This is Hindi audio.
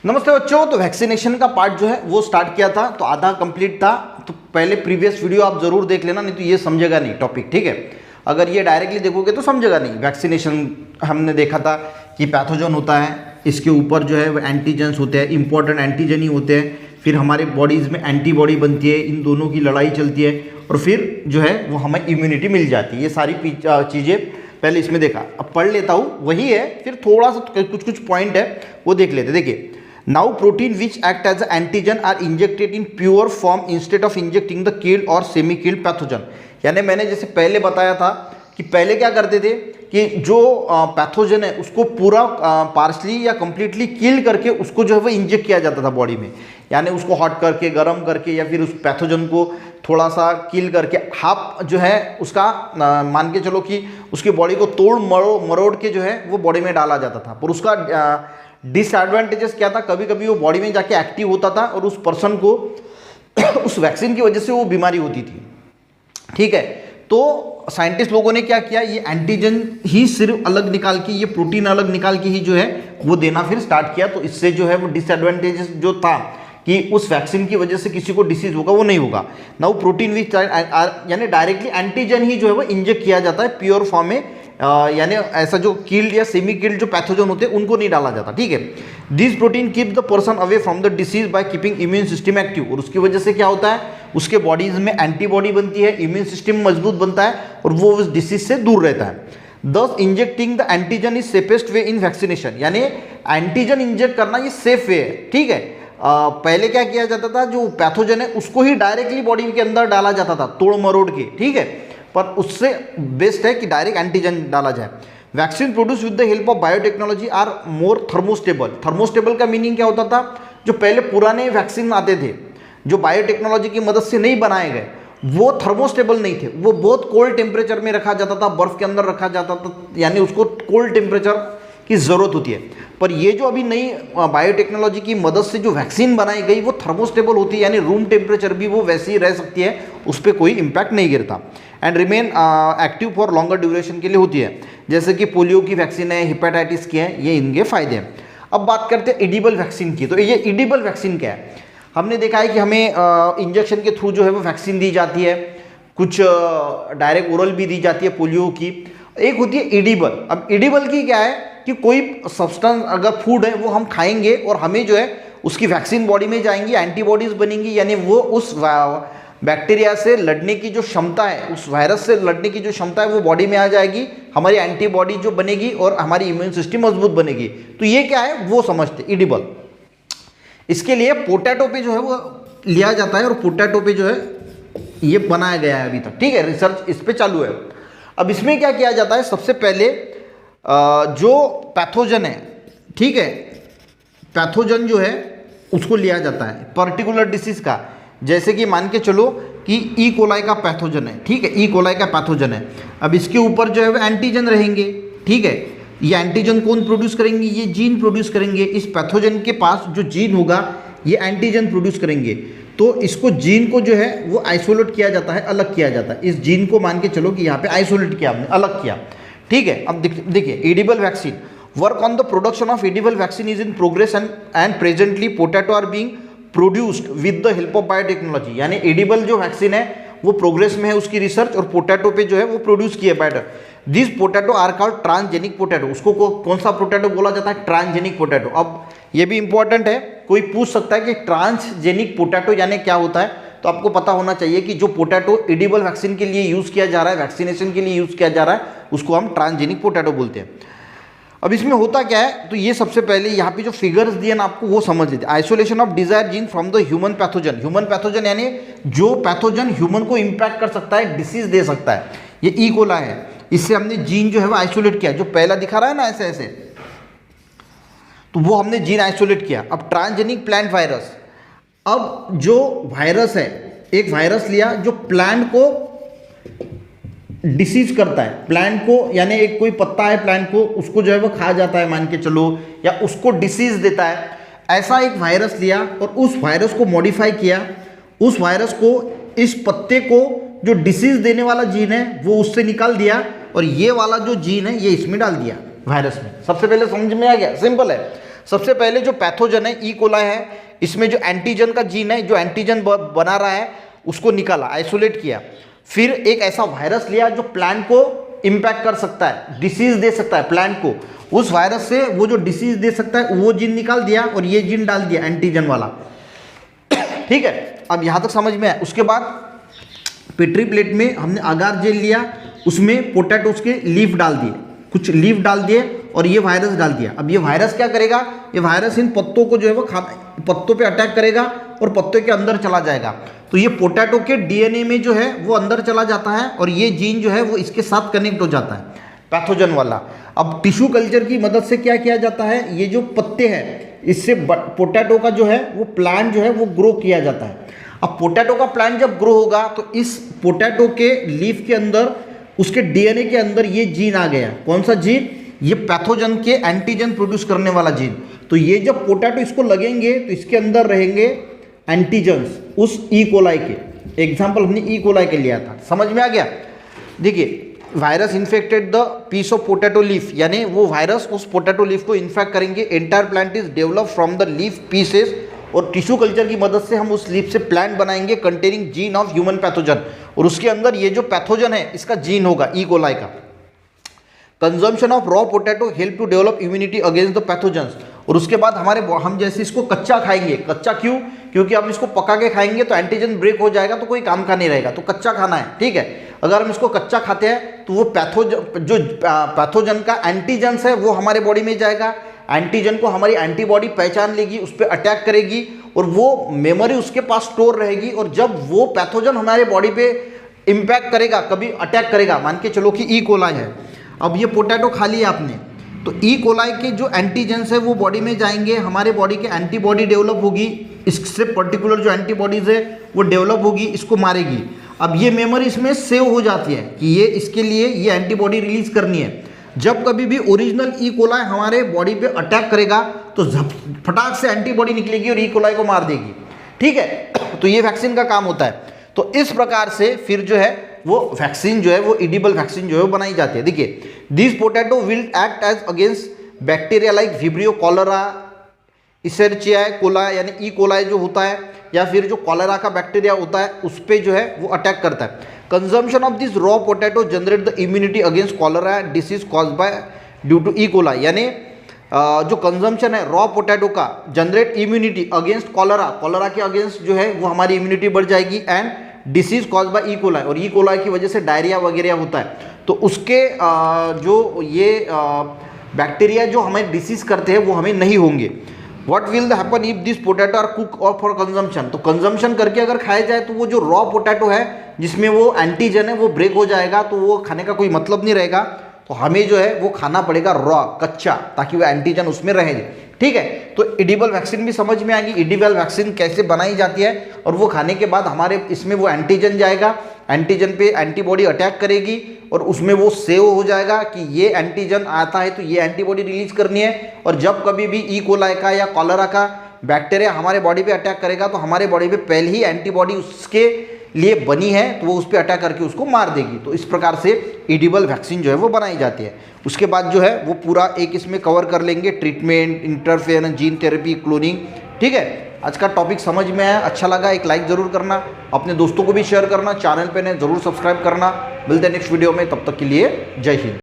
नमस्ते बच्चों। तो वैक्सीनेशन का पार्ट जो है वो स्टार्ट किया था, तो आधा कंप्लीट था। तो पहले प्रीवियस वीडियो आप जरूर देख लेना, नहीं तो ये समझेगा नहीं टॉपिक, ठीक है। अगर ये डायरेक्टली देखोगे तो समझेगा नहीं। वैक्सीनेशन हमने देखा था कि पैथोजन होता है, इसके ऊपर जो है वो एंटीजेंस होते हैं, इंपॉर्टेंट एंटीजन ही होते हैं। फिर हमारे बॉडीज़ में एंटीबॉडी बनती है, इन दोनों की लड़ाई चलती है और फिर जो है वो हमें इम्यूनिटी मिल जाती है। ये सारी चीज़ें पहले इसमें देखा, अब पढ़ लेता हूँ, वही है। फिर थोड़ा सा कुछ पॉइंट है वो देख लेते। देखिए, now protein which act as antigen are injected in pure form instead of injecting the killed और सेमी किल्ड पैथोजन। यानी मैंने जैसे पहले बताया था कि पहले क्या करते थे कि जो पैथोजन है उसको पूरा पार्शली या कंप्लीटली किल करके उसको जो है वो इंजेक्ट किया जाता था बॉडी में। यानी उसको हॉट करके, गर्म करके, या फिर उस पैथोजन को थोड़ा सा किल करके हाफ जो है उसका मान के चलो कि उसकी बॉडी को तोड़ मरोड़ के जो है वो बॉडी में डाला जाता था। पर उसका डिसएडवांटेजेस क्या था, कभी कभी वो बॉडी में जाके एक्टिव होता था और उस पर्सन को उस वैक्सीन की वजह से वो बीमारी होती थी, ठीक है। तो साइंटिस्ट लोगों ने क्या किया, ये एंटीजन ही सिर्फ अलग निकाल के, ये प्रोटीन अलग निकाल के ही जो है वो देना फिर स्टार्ट किया। तो इससे जो है वो डिसएडवांटेजेस जो था कि उस वैक्सीन की वजह से किसी को डिसीज होगा, वो नहीं होगा। नाउ प्रोटीन विच यानी डायरेक्टली एंटीजन ही जो है वो इंजेक्ट किया जाता है प्योर फॉर्म में, यानी ऐसा जो किल्ड या सेमी किल्ड जो पैथोजन होते हैं उनको नहीं डाला जाता, ठीक है। This protein keep the person away from the disease by keeping immune system active. और उसकी वजह से क्या होता है, उसके बॉडीज में एंटीबॉडी बनती है, इम्यून सिस्टम मजबूत बनता है और वो उस डिसीज से दूर रहता है। दस injecting the antigen is safest way in vaccination. यानी एंटीजन इंजेक्ट करना ये सेफ वे है, ठीक है। पहले क्या किया जाता था, जो पैथोजन है उसको ही डायरेक्टली बॉडी के अंदर डाला जाता था तोड़ मरोड़ के, ठीक है। पर उससे बेस्ट है कि डायरेक्ट एंटीजन डाला जाए। Vaccine produce with the help of biotechnology are more thermostable. Thermostable का मीनिंग क्या होता था, जो पहले पुराने वैक्सीन आते थे जो बायोटेक्नोलॉजी की मदद से नहीं बनाए गए, वो थर्मोस्टेबल नहीं थे। वो बहुत कोल्ड टेम्परेचर में रखा जाता था, बर्फ के अंदर रखा जाता था, यानी उसको कोल्ड टेम्परेचर की ज़रूरत होती है। पर ये जो अभी नई बायोटेक्नोलॉजी की मदद से जो वैक्सीन बनाई गई वो थर्मोस्टेबल होती है, यानी रूम टेम्परेचर भी वो वैसे ही रह सकती है, उस पर कोई इम्पैक्ट नहीं गिरता। And remain active for longer duration के लिए होती है, जैसे कि पोलियो की वैक्सीन है, हेपेटाइटिस की है, ये इनके फायदे हैं। अब बात करते हैं एडिबल वैक्सीन की। तो ये एडिबल वैक्सीन क्या है, हमने देखा है कि हमें इंजेक्शन के थ्रू जो है वो वैक्सीन दी जाती है, कुछ डायरेक्ट ओरल भी दी जाती है पोलियो की। एक होती है एडिबल। अब एडिबल की क्या है कि कोई सब्सटेंस अगर फूड है वो हम खाएंगे और हमें जो है उसकी वैक्सीन बॉडी में जाएंगी, एंटीबॉडीज बनेंगी, यानी वो उस बैक्टीरिया से लड़ने की जो क्षमता है, उस वायरस से लड़ने की जो क्षमता है वो बॉडी में आ जाएगी, हमारी एंटीबॉडी जो बनेगी और हमारी इम्यून सिस्टम मजबूत बनेगी। तो ये क्या है वो समझते एडिबल। इसके लिए पोटैटो पे जो है वो लिया जाता है और पोटैटो पे जो है ये बनाया गया है अभी तक, ठीक है। रिसर्च इस पे चालू है। अब इसमें क्या किया जाता है, सबसे पहले जो पैथोजन है, ठीक है, पैथोजन जो है उसको लिया जाता है पर्टिकुलर डिसीज का। जैसे कि मान के चलो कि ई कोलाई का पैथोजन है, ठीक है, ई कोलाई का पैथोजन है। अब इसके ऊपर जो है वो एंटीजन रहेंगे, ठीक है। ये एंटीजन कौन प्रोड्यूस करेंगे, ये जीन प्रोड्यूस करेंगे। इस पैथोजन के पास जो जीन होगा ये एंटीजन प्रोड्यूस करेंगे। तो इसको जीन को जो है वो आइसोलेट किया जाता है, अलग किया जाता है। इस जीन को मान के चलो कि यहाँ पे आइसोलेट किया हमने, अलग किया, ठीक है। अब देखिए edible vaccine, work on the production of edible vaccine is in progress and presently potato are being produced with the help of biotechnology. यानी एडिबल जो वैक्सीन है वो प्रोग्रेस में है उसकी रिसर्च, और पोटैटो पे जो है वो प्रोड्यूस किया bio. This potato are called transgenic potato. उसको कौन सा पोटैटो बोला जाता है, ट्रांसजेनिक पोटैटो। अब ये भी इंपॉर्टेंट है, कोई पूछ सकता है कि ट्रांसजेनिक पोटैटो यानी क्या होता है। तो आपको पता होना चाहिए कि जो पोटैटो एडिबल वैक्सीन के लिए यूज़ किया जा रहा है, वैक्सीनेशन के लिए यूज़ किया जा रहा है, उसको हम ट्रांसजेनिक पोटैटो बोलते हैं। अब इसमें होता क्या है, तो ये सबसे पहले यहाँ पे जो फिगर्स दिए ना आपको वो समझ लेते। Isolation of desire gene from the human pathogen. Human pathogen यानी जो पैथोजन ह्यूमन को इंपैक्ट कर सकता है, डिसीज दे सकता है, ये ई कोलाई है। इससे हमने जीन जो है वो आइसोलेट किया, जो पहला दिखा रहा है ना ऐसे ऐसे, तो वो हमने जीन आइसोलेट किया। अब ट्रांसजेनिक प्लांट वायरस, अब जो वायरस है, एक वायरस लिया जो प्लांट को डिसीज करता है, प्लांट को, यानी एक कोई पत्ता है प्लांट को, उसको जो है वो खा जाता है मान के चलो, या उसको डिसीज देता है। ऐसा एक वायरस लिया और उस वायरस को मॉडिफाई किया, उस वायरस को, इस पत्ते को जो डिसीज देने वाला जीन है वो उससे निकाल दिया और ये वाला जो जीन है ये इसमें डाल दिया वायरस में। सबसे पहले समझ में आ गया, सिंपल है। सबसे पहले जो पैथोजन है ई कोलाई है, इसमें जो एंटीजन का जीन है, जो एंटीजन बना रहा है उसको निकाला, आइसोलेट किया। फिर एक ऐसा वायरस लिया जो प्लांट को इम्पैक्ट कर सकता है, डिसीज दे सकता है प्लांट को, उस वायरस से वो जो डिसीज दे सकता है वो जीन निकाल दिया और ये जीन डाल दिया एंटीजन वाला। ठीक है, अब यहाँ तक समझ में आया। उसके बाद पेट्री प्लेट में हमने अगार जेल लिया, उसमें पोटैटोस के लीफ डाल दिए, कुछ लीफ डाल दिए और ये वायरस डाल दिया। अब ये वायरस क्या करेगा, ये वायरस इन पत्तों को जो है वो पत्तों पे अटैक करेगा और पत्तों के अंदर चला जाएगा। तो ये पोटैटो के डीएनए में जो है वो अंदर चला जाता है और ये जीन जो है वो इसके साथ कनेक्ट हो जाता है, पैथोजन वाला। अब टिश्यू कल्चर की मदद से क्या किया जाता है, ये जो पत्ते हैं इससे पोटैटो का जो है वो प्लांट जो है वो ग्रो किया जाता है। अब पोटैटो का प्लांट जब ग्रो होगा तो इस पोटैटो के लीफ के अंदर, उसके डीएनए के अंदर ये जीन आ गया। कौन सा जीन, ये पैथोजन के एंटीजन प्रोड्यूस करने वाला जीन। तो ये जब पोटैटो इसको लगेंगे तो इसके अंदर रहेंगे एंटीजन्स उस ई कोलाई के। एग्जाम्पल हमने ई कोलाई के लिया था, समझ में आ गया। देखिए, virus infected the piece of potato leaf, यानी वो वायरस उस पोटैटो लीफ को इन्फेक्ट करेंगे। Entire plant is develop from the leaf pieces, और टिश्यू कल्चर की मदद से हम उस लीफ से प्लांट बनाएंगे containing gene of human pathogen, और उसके अंदर ये जो पैथोजन है इसका जीन होगा ई कोलाई का। Consumption of raw potato help to develop immunity against the pathogens, और उसके बाद हम जैसे इसको कच्चा खाएंगे, कच्चा क्यों, क्योंकि हम इसको पका के खाएंगे तो एंटीजन ब्रेक हो जाएगा तो कोई काम का नहीं रहेगा, तो कच्चा खाना है। ठीक है, अगर हम इसको कच्चा खाते हैं तो वो पैथोजन का एंटीजन्स है वो हमारे बॉडी में जाएगा, एंटीजन को हमारी एंटीबॉडी पहचान लेगी, उस पर अटैक करेगी और वो मेमोरी उसके पास स्टोर रहेगी, और जब वो पैथोजन हमारे बॉडी पे इम्पैक्ट करेगा, कभी अटैक करेगा, मान के चलो कि ई कोलाई है, अब ये पोटैटो खा लिया आपने, तो ई कोलाई के जो एंटीजेंस है वो बॉडी में जाएंगे, हमारे बॉडी के एंटीबॉडी डेवलप होगी, इससे पर्टिकुलर जो एंटीबॉडीज़ है वो डेवलप होगी, इसको मारेगी। अब ये मेमोरी इसमें सेव हो जाती है कि ये इसके लिए ये एंटीबॉडी रिलीज करनी है। जब कभी भी ओरिजिनल ई कोलाई हमारे बॉडी पे अटैक करेगा तो फटाक से एंटीबॉडी निकलेगी और ई कोलाई को मार देगी। ठीक है, तो ये वैक्सीन का काम होता है। तो इस प्रकार से फिर जो है वो वैक्सीन जो है वो इडिबल वैक्सीन जो है वो बनाई जाती है। देखिए, this potato will act as against bacteria like Vibrio cholera, Escherichia coli, यानी ई कोलाई जो होता है, या फिर जो कॉलरा का बैक्टीरिया होता है उस पर जो है वो अटैक करता है। Consumption of this raw potato generate the immunity against cholera disease cause by due to E coli, यानी जो कंजम्पशन है रॉ पोटैटो का generate immunity against cholera, cholera के अगेंस्ट जो है वो हमारी इम्यूनिटी बढ़ जाएगी, and disease cause by E coli, और ई कोलाई की वजह से डायरिया वगैरह होता है। तो उसके जो ये बैक्टीरिया जो हमें डिसीज करते हैं वो हमें नहीं होंगे। What will happen if this potato are cook और फॉर कंजम्पशन, तो कंजम्पशन करके अगर खाया जाए तो वो जो रॉ पोटैटो है जिसमें वो एंटीजन है वो ब्रेक हो जाएगा, तो वो खाने का कोई मतलब नहीं रहेगा। तो हमें जो है वो खाना पड़ेगा रॉ, कच्चा, ताकि वो एंटीजन उसमें रहे। ठीक है, तो इडिबल वैक्सीन भी समझ में आएगी, इडिबल वैक्सीन कैसे बनाई जाती है, और वो खाने के बाद हमारे इसमें वो एंटीजन जाएगा, एंटीजन पे एंटीबॉडी अटैक करेगी और उसमें वो सेव हो जाएगा कि ये एंटीजन आता है तो ये एंटीबॉडी रिलीज करनी है, और जब कभी भी ई कोलाई का या कॉलरा का बैक्टीरिया हमारे बॉडी पे अटैक करेगा तो हमारे बॉडी पे पहले ही एंटीबॉडी उसके लिए बनी है तो वो उस पर अटैक करके उसको मार देगी। तो इस प्रकार से इडिबल वैक्सीन जो है वो बनाई जाती है। उसके बाद जो है वो पूरा एक इसमें कवर कर लेंगे, treatment, interference, gene therapy, cloning. ठीक है, आज का टॉपिक समझ में आया, अच्छा लगा एक लाइक ज़रूर करना, अपने दोस्तों को भी शेयर करना, चैनल पे ने ज़रूर सब्सक्राइब करना। मिलते हैं नेक्स्ट वीडियो में, तब तक के लिए जय हिंद।